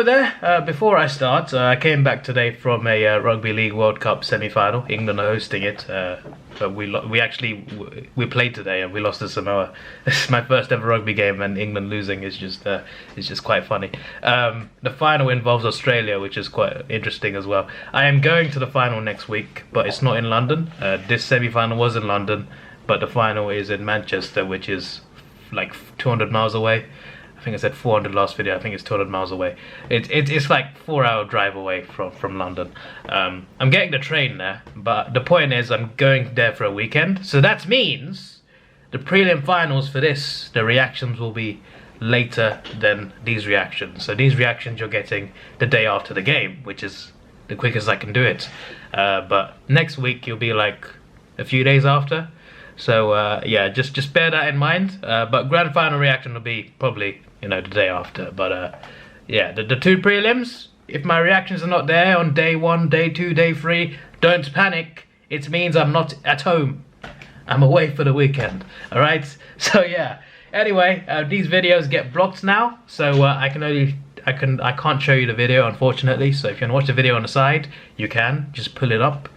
Hello there. Before I start, I came back today from a Rugby League World Cup semi-final. England are hosting it, but we played today and we lost to Samoa. This is my first ever rugby game, and England losing is just quite funny. The final involves Australia, which is quite interesting as well. I am going to the final next week, but it's not in London. This semi-final was in London, but the final is in Manchester, which is like 200 miles away. I think I said 400 last video. I think it's 200 miles away. It's like 4-hour drive away from London. I'm getting the train there, but the point is I'm going there for a weekend. So that means the prelim finals for this, the reactions will be later than these reactions. So these reactions you're getting the day after the game, which is the quickest I can do it. But next week you'll be like a few days after. So yeah, just bear that in mind. But grand final reaction will be probably, you know, the day after. But yeah, the two prelims, if my reactions are not there on day 1, day 2, day 3, don't panic. It means I'm not at home. I'm away for the weekend. Alright? So yeah. Anyway, these videos get blocked now, so I can't show you the video, unfortunately. So if you want to watch the video on the side, you can. Just pull it up.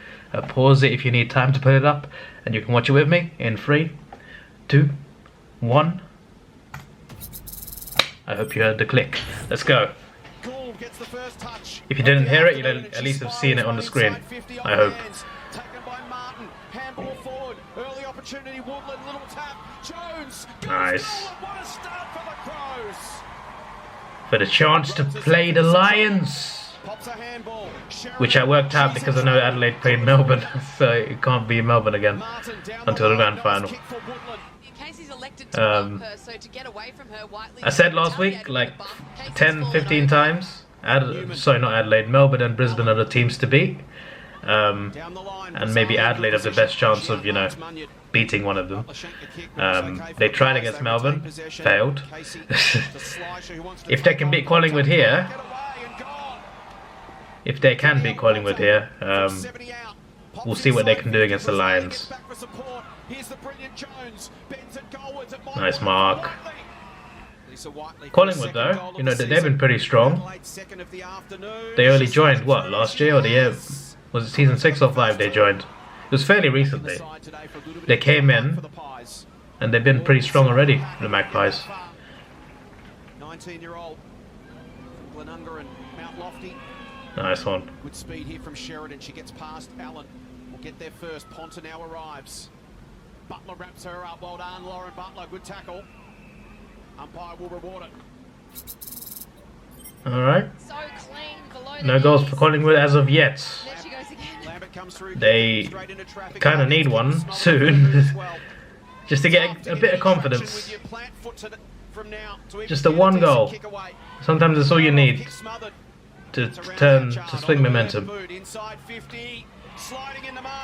Pause it if you need time to put it up, and you can watch it with me in 3, 2, 1. I hope you heard the click. Let's go. If you didn't hear it, you'd at least have seen it on the screen. I hope. Nice. For the chance to play the Lions, which I worked out because I know Adelaide played Melbourne, so it can't be Melbourne again until the grand final. I said last week like 10-15 times, sorry, not Adelaide, Melbourne and Brisbane are the teams to beat, and maybe Adelaide have the best chance of, you know, beating one of them. They tried against Melbourne, failed. If they can beat Collingwood here, if they can beat Collingwood here, we'll see what they can do against the Lions. Nice mark. Collingwood though, you know, they've been pretty strong. They only joined, what, last year or the year? Was it season 6 or 5 they joined? It was fairly recently. They came in and they've been pretty strong already, the Magpies. 19-year-old Glenunga and Mount Lofty. Nice one. Good speed here from Sheridan. She gets past Allen. We'll get there first. Ponta now arrives. Butler wraps her up. Well done, Lauren Butler. Good tackle. Umpire will reward it. Alright. So clean, no goals for Collingwood as of yet. There she goes again. They kind of need one soon. Just to get a bit of confidence. Just a one goal. Sometimes that's all you need to swing momentum.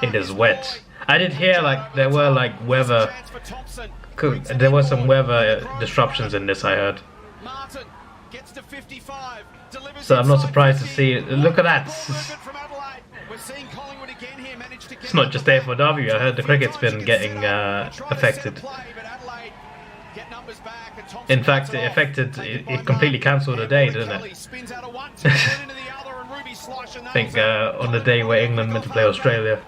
It is wet. I did hear like there were some weather disruptions in this, I heard. So I'm not surprised to see it. Look at that. It's not just AFLW. I heard the cricket's been getting affected. In fact, it completely cancelled the day, didn't it? I think on the day where England meant to play Australia.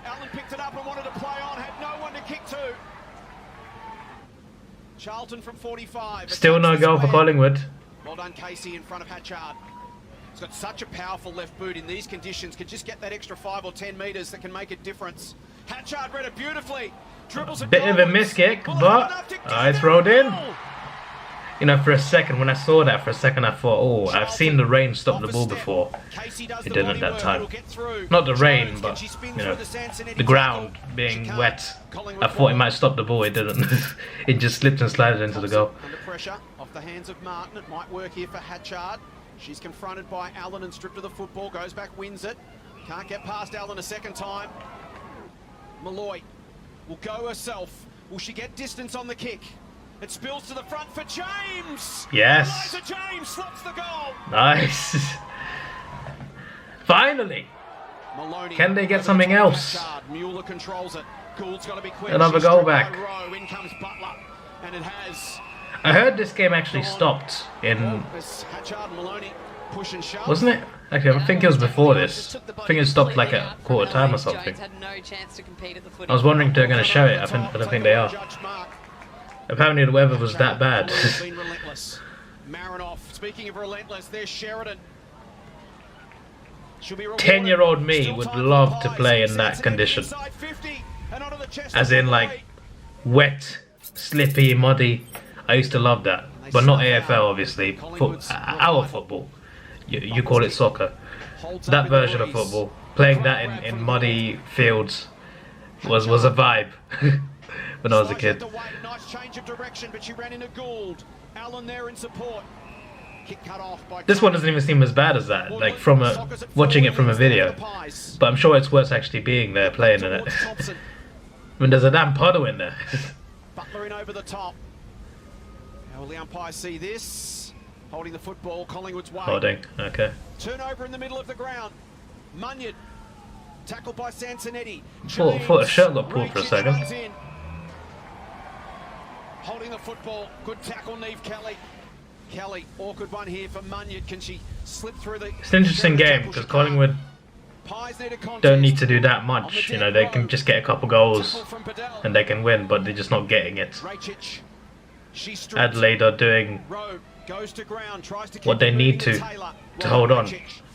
Still no goal for Collingwood. Well done, Casey, in front of Hatchard. He's got such a powerful left boot in these conditions. Could just get that extra 5 or 10 metres that can make a difference. Hatchard read it beautifully. Dribbles a bit of a miss kick, but it's rolled in. You know, for a second, when I saw that, for a second I thought, oh, I've seen the rain stop the ball before. It didn't that time. Not the rain, but, you know, the ground being wet. I thought it might stop the ball, it didn't. It just slipped and slided into the goal. Under pressure off the hands of Martin. It might work here for Hatchard. She's confronted by Allen and stripped of the football. Goes back, wins it. Can't get past Allen a second time. Malloy will go herself. Will she get distance on the kick? It spills to the front for James. Yes. Eliza James slots the goal. Nice. Finally. Maloney. Can they get something else? Mueller controls it. Gould's got to be quick. Another goal back. In comes Butler, and it has. I heard this game actually stopped in Wasn't it? Actually, I think it was before this. I think it stopped like at quarter time or something. I was wondering if they're going to show it. I don't think they are. Apparently the weather was that bad. 10-year-old me would love to play in that condition. As in like wet, slippy, muddy. I used to love that. But not AFL obviously. Our football. You call it soccer. That version of football. Playing that in muddy fields was a vibe when I was a kid. This one doesn't even seem as bad as that, like from watching it from a video. But I'm sure it's worse actually being there playing in it. I mean, there's a damn puddle in there. Butler in over the top. How will the umpire see this? Holding the football, Collingwood's way. Holding, okay. Turnover in the middle of the ground. Munyard. Tackled by Sansonetti. Thought a shirt got pulled for a second. Holding the football. Good tackle, Neve Kelly. Kelly, awkward one here for Munyard. Can she slip through the... It's an interesting game because Collingwood don't need to do that much. You know, they can just get a couple goals and they can win, but they're just not getting it. Adelaide are doing what they need to hold on,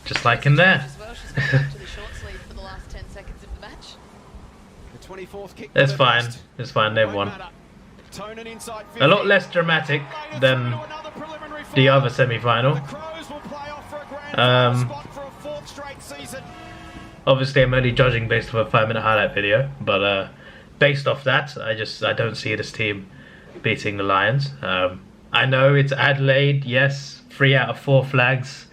just like in there. It's fine, it's fine, they've won. A lot less dramatic than the other semi-final. Obviously I'm only judging based off a 5-minute highlight video, but based off that, I don't see this team beating the Lions. I know it's Adelaide, yes, 3 out of 4 flags.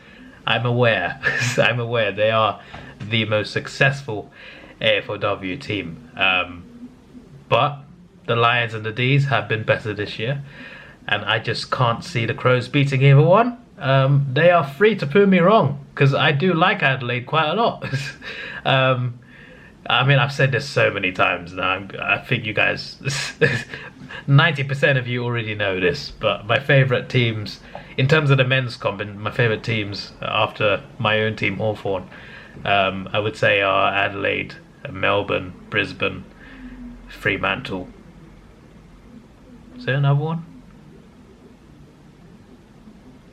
I'm aware. I'm aware they are the most successful AFLW team. But the Lions and the D's have been better this year, and I just can't see the Crows beating either one. They are free to prove me wrong, because I do like Adelaide quite a lot. I mean, I've said this so many times now. I think you guys, 90% of you already know this, but my favourite teams, in terms of the men's comp, my favourite teams after my own team, Hawthorn, I would say are Adelaide, Melbourne, Brisbane, Fremantle. Is there another one?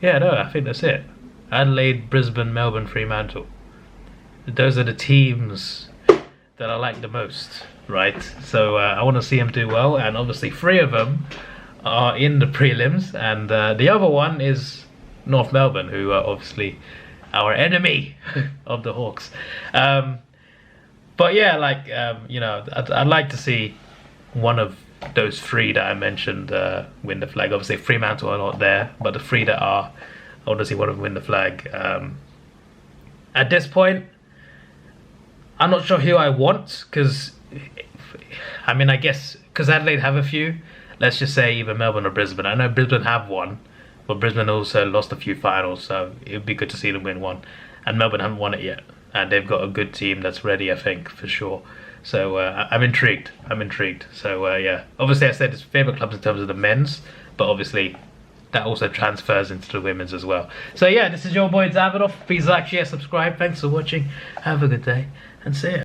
Yeah, no, I think that's it. Adelaide, Brisbane, Melbourne, Fremantle. Those are the teams that I like the most, right? So I want to see them do well, and obviously 3 of them are in the prelims, and the other one is North Melbourne, who are obviously our enemy of the Hawks. But yeah, like, you know, I'd like to see one of those 3 that I mentioned win the flag. Obviously Fremantle are not there, but the 3 that are, I want to see one of them win the flag. At this point, I'm not sure who I want, because I mean, I guess because Adelaide have a few, let's just say either Melbourne or Brisbane. I know Brisbane have one, but Brisbane also lost a few finals, so it would be good to see them win one. And Melbourne haven't won it yet, and they've got a good team that's ready, I think, for sure. So I'm intrigued. So yeah, obviously I said it's favourite clubs in terms of the men's, but obviously that also transfers into the women's as well. So yeah, this is your boy Davidoff. Please like, share, subscribe. Thanks for watching. Have a good day, and see ya.